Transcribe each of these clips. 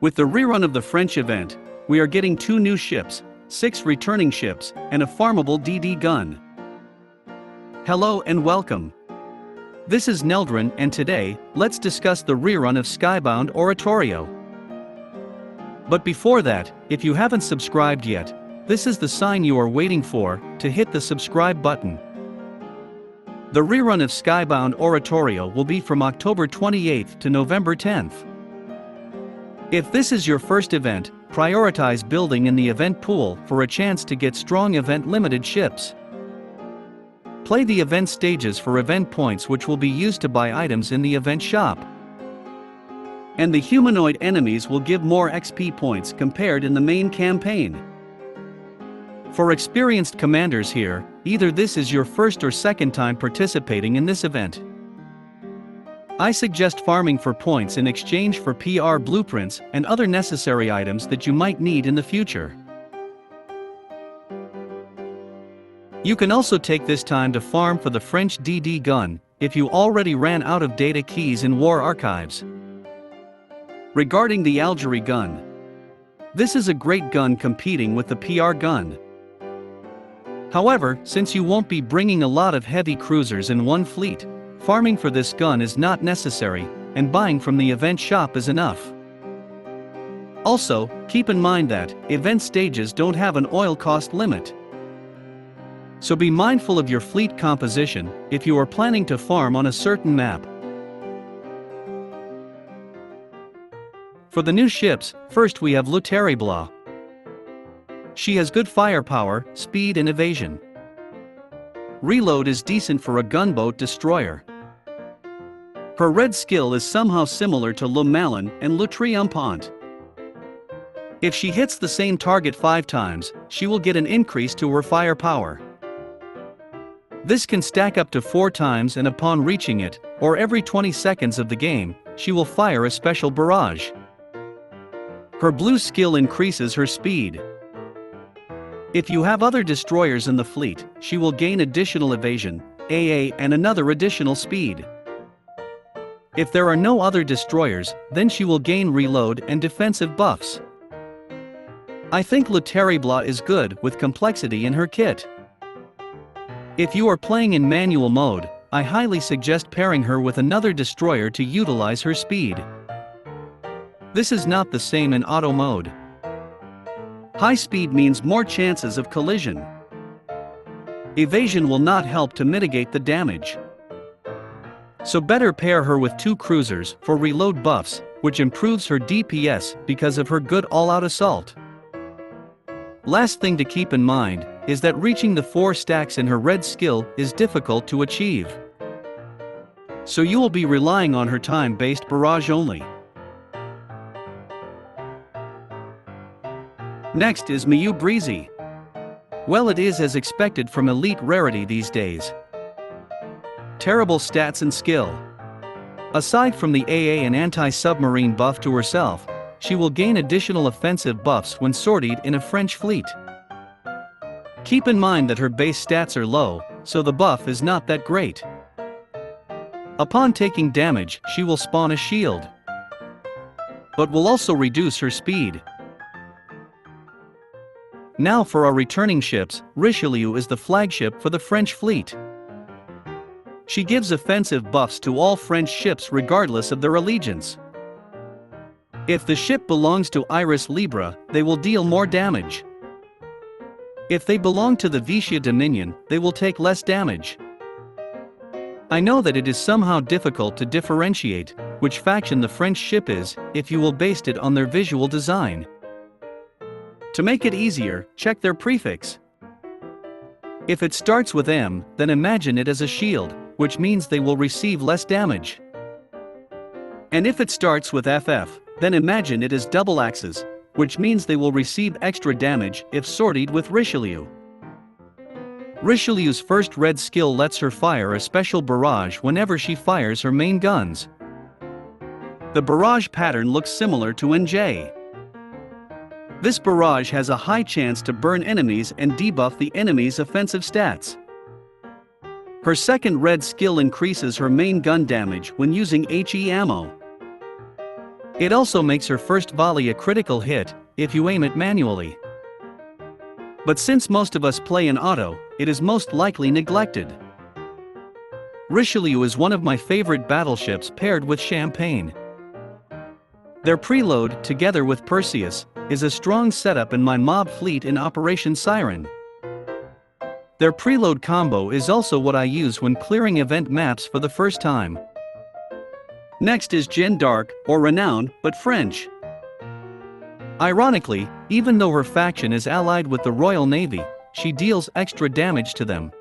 With the rerun of the French event, we are getting 2 new ships, 6 returning ships, and a farmable DD gun. Hello and welcome. This is Neldrin, and today, let's discuss the rerun of Skybound Oratorio. But before that, if you haven't subscribed yet, this is the sign you are waiting for, to hit the subscribe button. The rerun of Skybound Oratorio will be from October 28th to November 10th. If this is your first event, prioritize building in the event pool for a chance to get strong event limited ships. Play the event stages for event points, which will be used to buy items in the event shop. And the humanoid enemies will give more XP points compared in the main campaign. For experienced commanders here, either this is your first or second time participating in this event. I suggest farming for points in exchange for PR blueprints and other necessary items that you might need in the future. You can also take this time to farm for the French DD gun, if you already ran out of data keys in War Archives. Regarding the Algerie gun, this is a great gun competing with the PR gun. However, since you won't be bringing a lot of heavy cruisers in one fleet, farming for this gun is not necessary, and buying from the event shop is enough. Also, keep in mind that event stages don't have an oil cost limit. So be mindful of your fleet composition if you are planning to farm on a certain map. For the new ships, first we have Luteribla. She has good firepower, speed and evasion. Reload is decent for a gunboat destroyer. Her red skill is somehow similar to Le Malin and Le Triomphant. If she hits the same target 5 times, she will get an increase to her firepower. This can stack up to 4 times, and upon reaching it, or every 20 seconds of the game, she will fire a special barrage. Her blue skill increases her speed. If you have other destroyers in the fleet, she will gain additional evasion, AA, and another additional speed. If there are no other destroyers, then she will gain reload and defensive buffs. I think Luteribla is good with complexity in her kit. If you are playing in manual mode, I highly suggest pairing her with another destroyer to utilize her speed. This is not the same in auto mode. High speed means more chances of collision. Evasion will not help to mitigate the damage. So better pair her with 2 cruisers for reload buffs, which improves her DPS because of her good all-out assault. Last thing to keep in mind is that reaching the 4 stacks in her red skill is difficult to achieve. So you will be relying on her time-based barrage only. Next is Miyoung Breezy. Well, it is as expected from elite rarity these days. Terrible stats and skill. Aside from the AA and anti-submarine buff to herself, she will gain additional offensive buffs when sortied in a French fleet. Keep in mind that her base stats are low, so the buff is not that great. Upon taking damage, she will spawn a shield, but will also reduce her speed. Now for our returning ships, Richelieu is the flagship for the French fleet. She gives offensive buffs to all French ships regardless of their allegiance. If the ship belongs to Iris Libra, they will deal more damage. If they belong to the Vichy Dominion, they will take less damage. I know that it is somehow difficult to differentiate which faction the French ship is if you will base it on their visual design. To make it easier, check their prefix. If it starts with M, then imagine it as a shield, which means they will receive less damage. And if it starts with FF, then imagine it as double axes, which means they will receive extra damage if sortied with Richelieu. Richelieu's first red skill lets her fire a special barrage whenever she fires her main guns. The barrage pattern looks similar to NJ. This barrage has a high chance to burn enemies and debuff the enemy's offensive stats. Her second red skill increases her main gun damage when using HE ammo. It also makes her first volley a critical hit, if you aim it manually. But since most of us play in auto, it is most likely neglected. Richelieu is one of my favorite battleships paired with Champagne. Their preload, together with Perseus, is a strong setup in my mob fleet in Operation Siren. Their preload combo is also what I use when clearing event maps for the first time. Next is Jeanne d'Arc, or Renown, but French. Ironically, even though her faction is allied with the Royal Navy, she deals extra damage to them.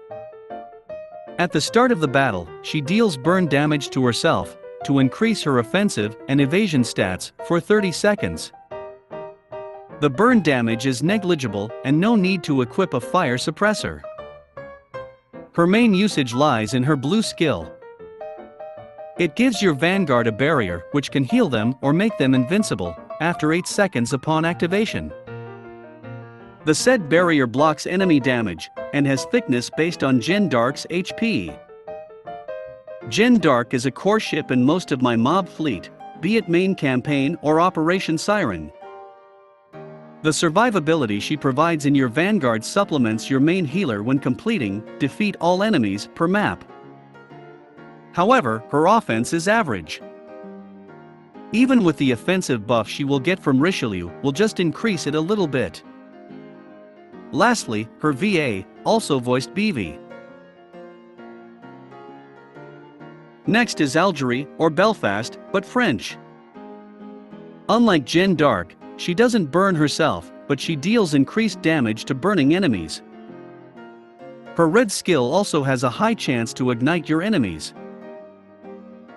At the start of the battle, she deals burn damage to herself, to increase her offensive and evasion stats for 30 seconds. The burn damage is negligible and no need to equip a fire suppressor. Her main usage lies in her blue skill. It gives your vanguard a barrier which can heal them or make them invincible after 8 seconds upon activation. The said barrier blocks enemy damage and has thickness based on Jeanne d'Arc's HP. Jeanne d'Arc is a core ship in most of my mob fleet, be it main campaign or Operation Siren. The survivability she provides in your vanguard supplements your main healer when completing defeat all enemies per map. However, her offense is average. Even with the offensive buff she will get from Richelieu will just increase it a little bit. Lastly, her VA, also voiced BV. Next is Algerie, or Belfast, but French. Unlike Jeanne d'Arc, she doesn't burn herself, but she deals increased damage to burning enemies. Her red skill also has a high chance to ignite your enemies.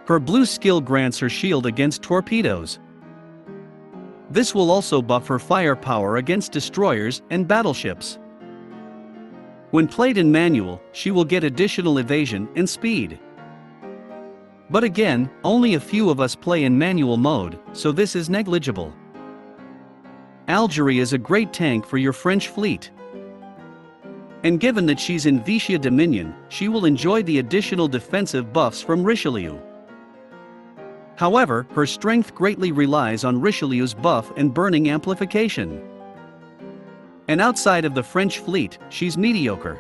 Her blue skill grants her shield against torpedoes. This will also buff her firepower against destroyers and battleships. When played in manual, she will get additional evasion and speed. But again, only a few of us play in manual mode, so this is negligible. Algerie is a great tank for your French fleet. And given that she's in Vichy Dominion, she will enjoy the additional defensive buffs from Richelieu. However, her strength greatly relies on Richelieu's buff and burning amplification. And outside of the French fleet, she's mediocre.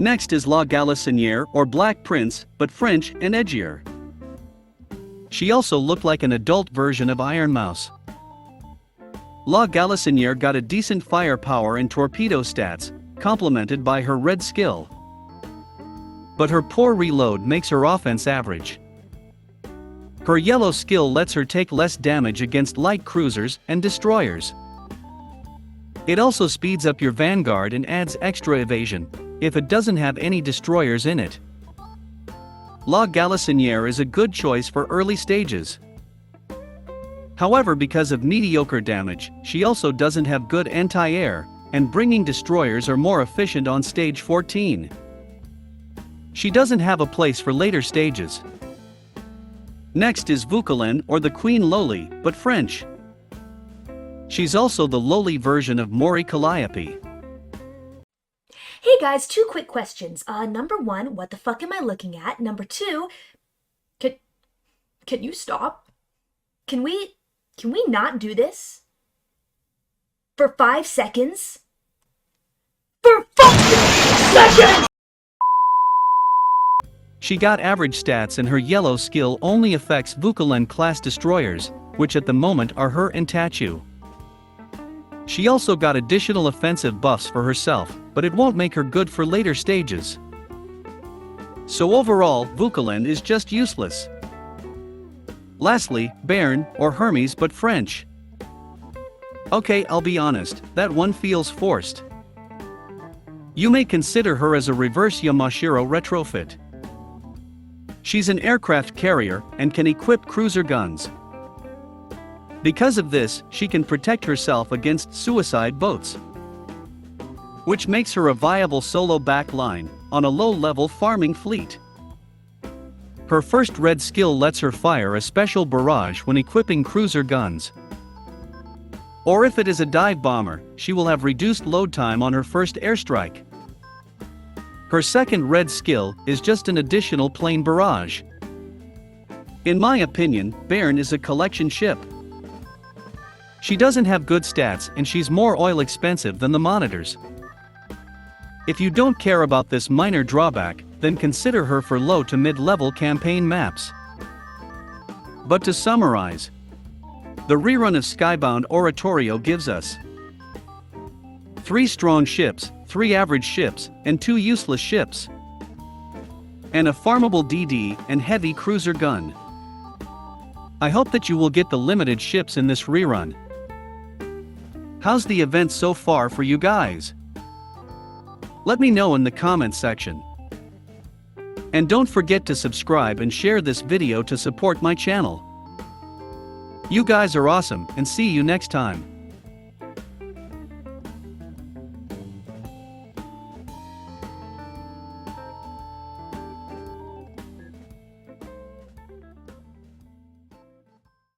Next is La Galissoniere, or Black Prince, but French and edgier. She also looked like an adult version of Iron Mouse. La Galissoniere got a decent firepower and torpedo stats, complemented by her red skill. But her poor reload makes her offense average. Her yellow skill lets her take less damage against light cruisers and destroyers. It also speeds up your vanguard and adds extra evasion, if it doesn't have any destroyers in it. La Galissoniere is a good choice for early stages. However, because of mediocre damage, she also doesn't have good anti-air, and bringing destroyers are more efficient on stage 14. She doesn't have a place for later stages. Next is Vukulen, or the Queen Loli, but French. She's also the lowly version of Mori Calliope. Hey guys, 2 quick questions. Number 1, what the fuck am I looking at? Number 2, can you stop? Can we not do this? For 5 seconds? For 5 seconds! She got average stats and her yellow skill only affects Vukulen class destroyers, which at the moment are her and Tachu. She also got additional offensive buffs for herself, but it won't make her good for later stages. So overall, Vukulen is just useless. Lastly, Béarn, or Hermes but French. Okay, I'll be honest, that one feels forced. You may consider her as a reverse Yamashiro retrofit. She's an aircraft carrier and can equip cruiser guns. Because of this, she can protect herself against suicide boats, which makes her a viable solo backline on a low-level farming fleet. Her first red skill lets her fire a special barrage when equipping cruiser guns. Or if it is a dive bomber, she will have reduced load time on her first airstrike. Her second red skill is just an additional plain barrage. In my opinion, Bairn is a collection ship. She doesn't have good stats and she's more oil expensive than the monitors. If you don't care about this minor drawback, then consider her for low to mid-level campaign maps. But to summarize, the rerun of Skybound Oratorio gives us 3 strong ships, 3 average ships, and 2 useless ships, and a farmable DD and heavy cruiser gun. I hope that you will get the limited ships in this rerun. How's the event so far for you guys? Let me know in the comments section. And don't forget to subscribe and share this video to support my channel. You guys are awesome, and see you next time.